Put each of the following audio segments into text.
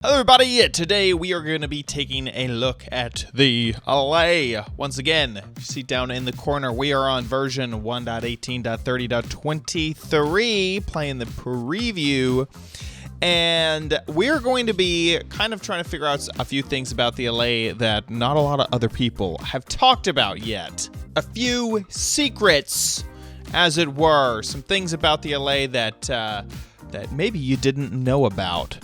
Hello everybody, today we are going to be taking a look at the Allay. Once again, you see down in the corner, we are on version 1.18.30.23, playing the preview. And we're going to be kind of trying to figure out a few things about the Allay that not a lot of other people have talked about yet. A few secrets, as it were. Some things about the Allay that maybe you didn't know about.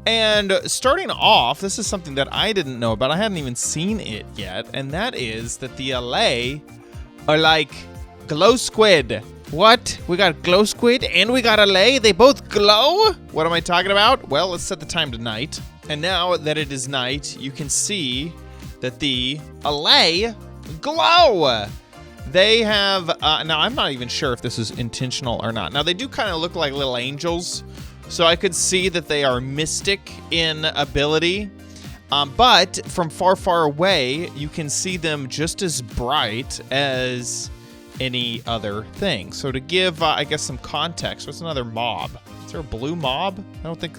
And starting off, this is something that I didn't know about. I hadn't even seen it yet. And that is that the Allay are like glow squid. What? We got glow squid and we got Allay? They both glow? What am I talking about? Well, let's set the time to night. And now that it is night, you can see that the Allay glow. They have, now I'm not even sure if this is intentional or not. Now they do kind of look like little angels. So I could see that they are mystic in ability, but from far, far away, you can see them just as bright as any other thing. So to give, I guess, some context, what's another mob? Is there a blue mob? I don't think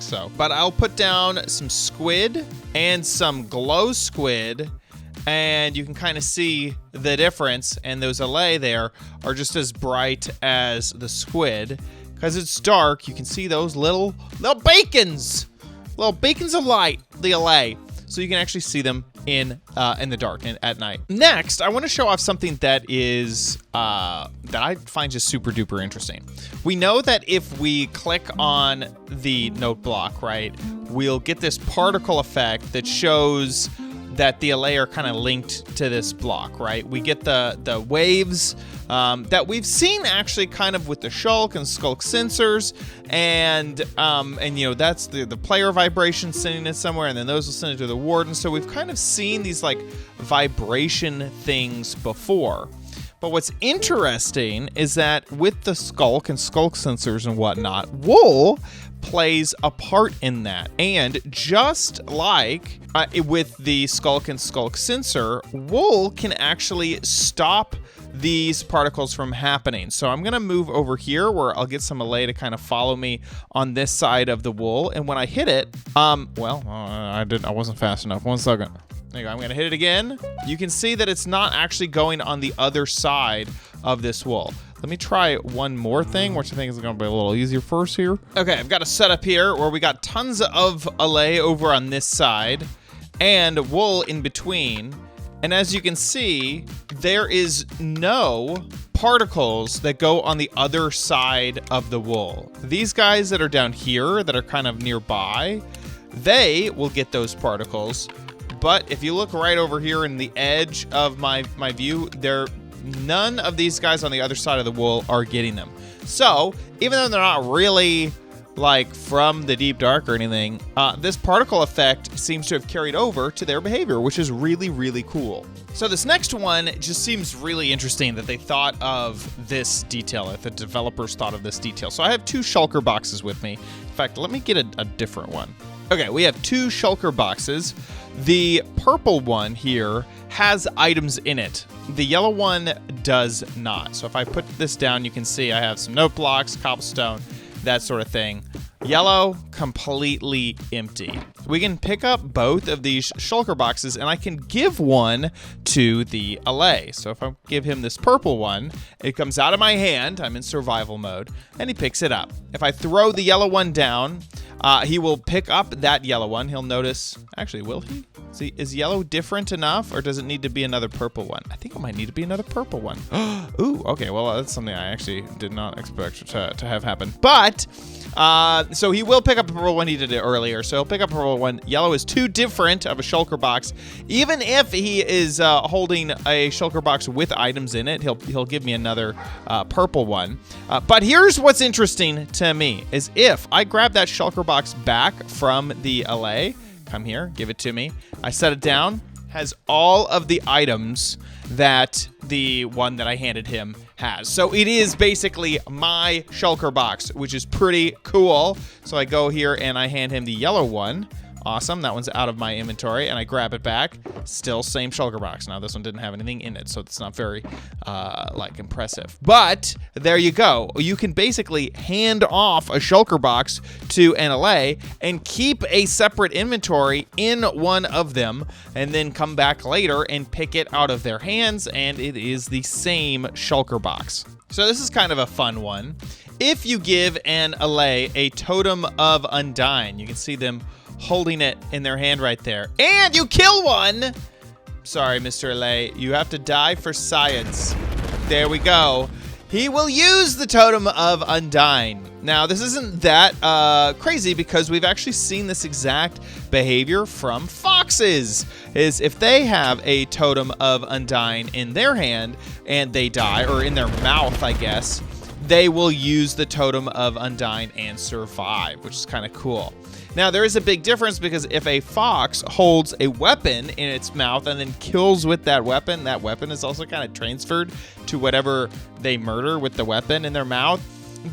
so. But I'll put down some squid and some glow squid, and you can kind of see the difference. And those Allay there are just as bright as the squid. Because it's dark, you can see those little bacons of light, the Allay. So you can actually see them in the dark and at night. Next, I want to show off something that is that I find just super duper interesting. We know that if we click on the note block, right, we'll get this particle effect that shows that the Allay are kind of linked to this block, right? We get the waves that we've seen actually kind of with the Shulk and Skulk sensors, and you know, that's the player vibration sending it somewhere, and then those will send it to the warden. So we've kind of seen these like vibration things before. But what's interesting is that with the Skulk and Skulk sensors and whatnot, wool plays a part in that. And just like with the Skulk and Skulk sensor, wool can actually stop these particles from happening. So I'm gonna move over here where I'll get some Allay to kind of follow me on this side of the wool. And when I hit it, I wasn't fast enough. 1 second. There you go. I'm gonna hit it again. You can see that it's not actually going on the other side of this wool. Let me try one more thing, which I think is going to be a little easier first here. Okay, I've got a setup here where we got tons of Allay over on this side and wool in between. And as you can see, there is no particles that go on the other side of the wool. These guys that are down here that are kind of nearby, they will get those particles. But if you look right over here in the edge of my view, none of these guys on the other side of the wool are getting them. So even though they're not really like from the deep dark or anything, this particle effect seems to have carried over to their behavior, which is really, really cool. So this next one just seems really interesting that they thought of this detail, that the developers thought of this detail. So I have 2 shulker boxes with me. In fact, let me get a different one. Okay, we have 2 shulker boxes. The purple one here has items in it. The yellow one does not. So if I put this down, you can see I have some note blocks, cobblestone, that sort of thing. Yellow, completely empty. We can pick up both of these shulker boxes and I can give one to the Allay. So if I give him this purple one, it comes out of my hand, I'm in survival mode, and he picks it up. If I throw the yellow one down, he will pick up that yellow one. He'll notice, actually, will he? See, is yellow different enough, or does it need to be another purple one? I think it might need to be another purple one. Ooh, okay, well, that's something I actually did not expect to have happen. But, so he will pick up a purple one. He did it earlier, so he'll pick up a purple one. Yellow is too different of a shulker box. Even if he is holding a shulker box with items in it, he'll give me another purple one. But here's what's interesting to me, is if I grab that shulker box back from the Allay, come here, give it to me. I set it down, has all of the items that the one that I handed him has. So it is basically my shulker box, which is pretty cool. So I go here and I hand him the yellow one. Awesome. That one's out of my inventory, and I grab it back. Still same shulker box. Now, this one didn't have anything in it, so it's not very, like, impressive. But there you go. You can basically hand off a shulker box to an Allay and keep a separate inventory in one of them, and then come back later and pick it out of their hands, and it is the same shulker box. So this is kind of a fun one. If you give an Allay a Totem of Undying, you can see them holding it in their hand right there, and you kill one. Sorry, Mr. Allay, you have to die for science. There we go. He will use the Totem of Undying. Now, this isn't that crazy because we've actually seen this exact behavior from foxes. Is if they have a Totem of Undying in their hand and they die, or in their mouth, I guess, they will use the Totem of Undying and survive, which is kind of cool. Now, there is a big difference because if a fox holds a weapon in its mouth and then kills with that weapon is also kind of transferred to whatever they murder with the weapon in their mouth.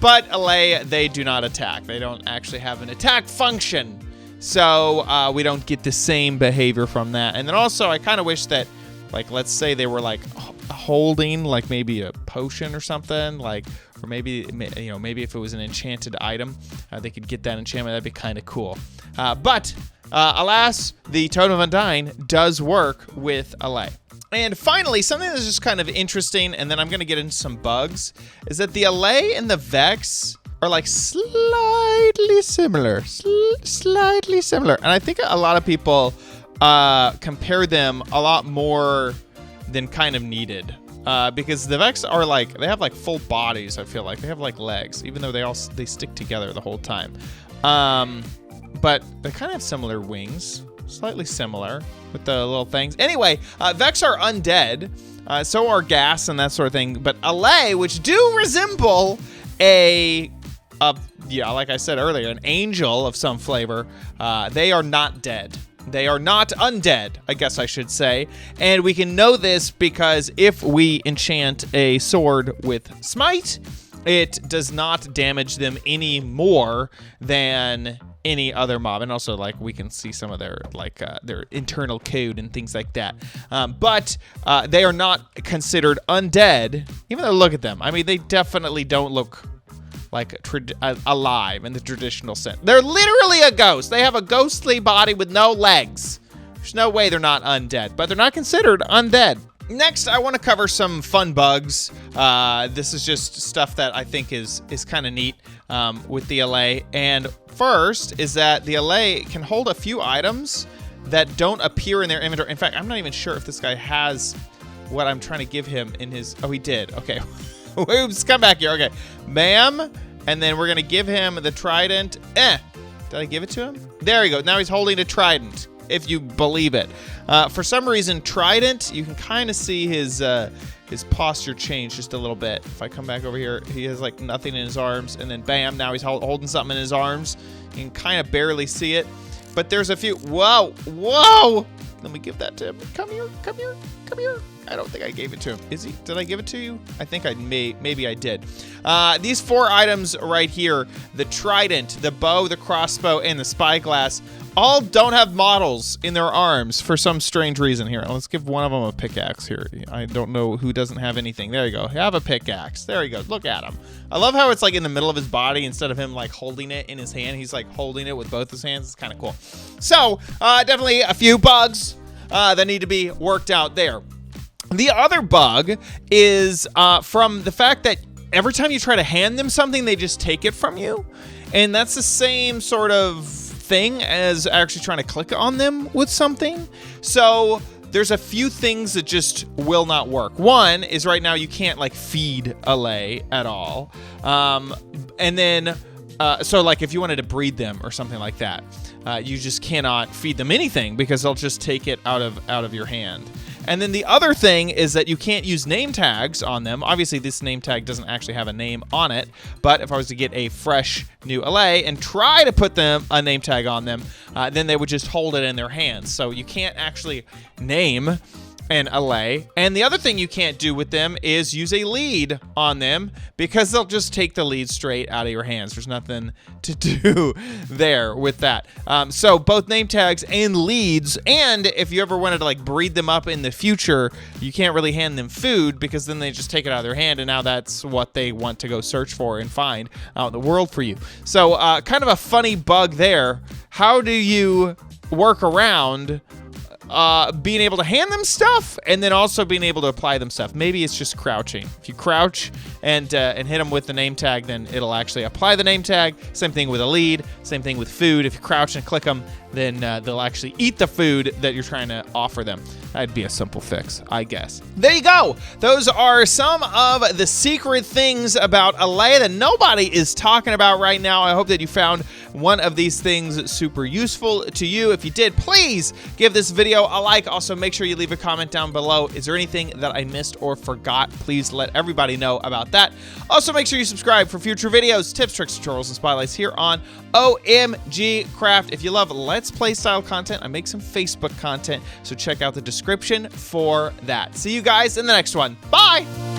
But Allay, they do not attack. They don't actually have an attack function. So we don't get the same behavior from that. And then also, I kind of wish that, like, let's say they were, like, holding, like, maybe a potion or something, like, or maybe, you know, maybe if it was an enchanted item, they could get that enchantment. That'd be kind of cool. But alas, the Totem of Undying does work with Allay. And finally, something that's just kind of interesting, and then I'm going to get into some bugs, is that the Allay and the Vex are, like, slightly similar. Slightly similar. And I think a lot of people compare them a lot more than kind of needed. Because the Vex are, like, they have, like, full bodies, I feel like. They have, like, legs, even though they stick together the whole time. But they kind of have similar wings. Slightly similar with the little things. Anyway, Vex are undead. So are Gas and that sort of thing. But Allay, which do resemble yeah, like I said earlier, an angel of some flavor, they are not dead. They are not undead, I guess I should say. And we can know this because if we enchant a sword with Smite, it does not damage them any more than any other mob. And also, like, we can see some of their, like, their internal code and things like that. But they are not considered undead, even though look at them. I mean, they definitely don't look like alive in the traditional sense. They're literally a ghost. They have a ghostly body with no legs. There's no way they're not undead, but they're not considered undead. Next, I want to cover some fun bugs. This is just stuff that I think is kind of neat with the Allay. And first is that the Allay can hold a few items that don't appear in their inventory. In fact, I'm not even sure if this guy has what I'm trying to give him in his... Oh, he did. Okay. Oops, come back here. Okay. Bam. And then we're going to give him the trident. Did I give it to him? There you go. Now he's holding a trident, if you believe it. For some reason, trident, you can kind of see his posture change just a little bit. If I come back over here, he has, like, nothing in his arms. And then bam, now he's holding something in his arms. You can kind of barely see it. But there's a few... Whoa. Whoa. Let me give that to him. Come here. Come here. Come here. I don't think I gave it to him. Is he? Did I give it to you? I think I maybe I did. These 4 items right here, the trident, the bow, the crossbow, and the spyglass, all don't have models in their arms for some strange reason. Here, let's give one of them a pickaxe here. I don't know who doesn't have anything. There you go. Have a pickaxe. There you go. Look at him. I love how it's, like, in the middle of his body instead of him, like, holding it in his hand. He's, like, holding it with both his hands. It's kind of cool. So, definitely a few bugs that need to be worked out there. The other bug is from the fact that every time you try to hand them something, they just take it from you. And that's the same sort of thing as actually trying to click on them with something. So there's a few things that just will not work. One is right now you can't, like, feed Allay at all. And then, so, like, if you wanted to breed them or something like that, you just cannot feed them anything because they'll just take it out of your hand. And then the other thing is that you can't use name tags on them. Obviously, this name tag doesn't actually have a name on it. But if I was to get a fresh new Allay and try to put them a name tag on them, then they would just hold it in their hands. So you can't actually name and Allay. And the other thing you can't do with them is use a lead on them, because they'll just take the lead straight out of your hands. There's nothing to do there with that. So both name tags and leads, and if you ever wanted to like breed them up in the future, you can't really hand them food, because then they just take it out of their hand, and now that's what they want to go search for and find out in the world for you. So kind of a funny bug there. How do you work around being able to hand them stuff and then also being able to apply them stuff? Maybe it's just crouching. If you crouch and hit them with the name tag, then it'll actually apply the name tag. Same thing with a lead. Same thing with food. If you crouch and click them, then they'll actually eat the food that you're trying to offer them. That'd be a simple fix, I guess. There you go. Those are some of the secret things about Allay that nobody is talking about right now. I hope that you found one of these things super useful to you. If you did, please give this video a like. Also, make sure you leave a comment down below. Is there anything that I missed or forgot? Please let everybody know about that. Also, make sure you subscribe for future videos, tips, tricks, tutorials, and spotlights here on OMG Craft. If you love Let's Play style content, I make some Facebook content, so check out the description for that. See you guys in the next one. Bye!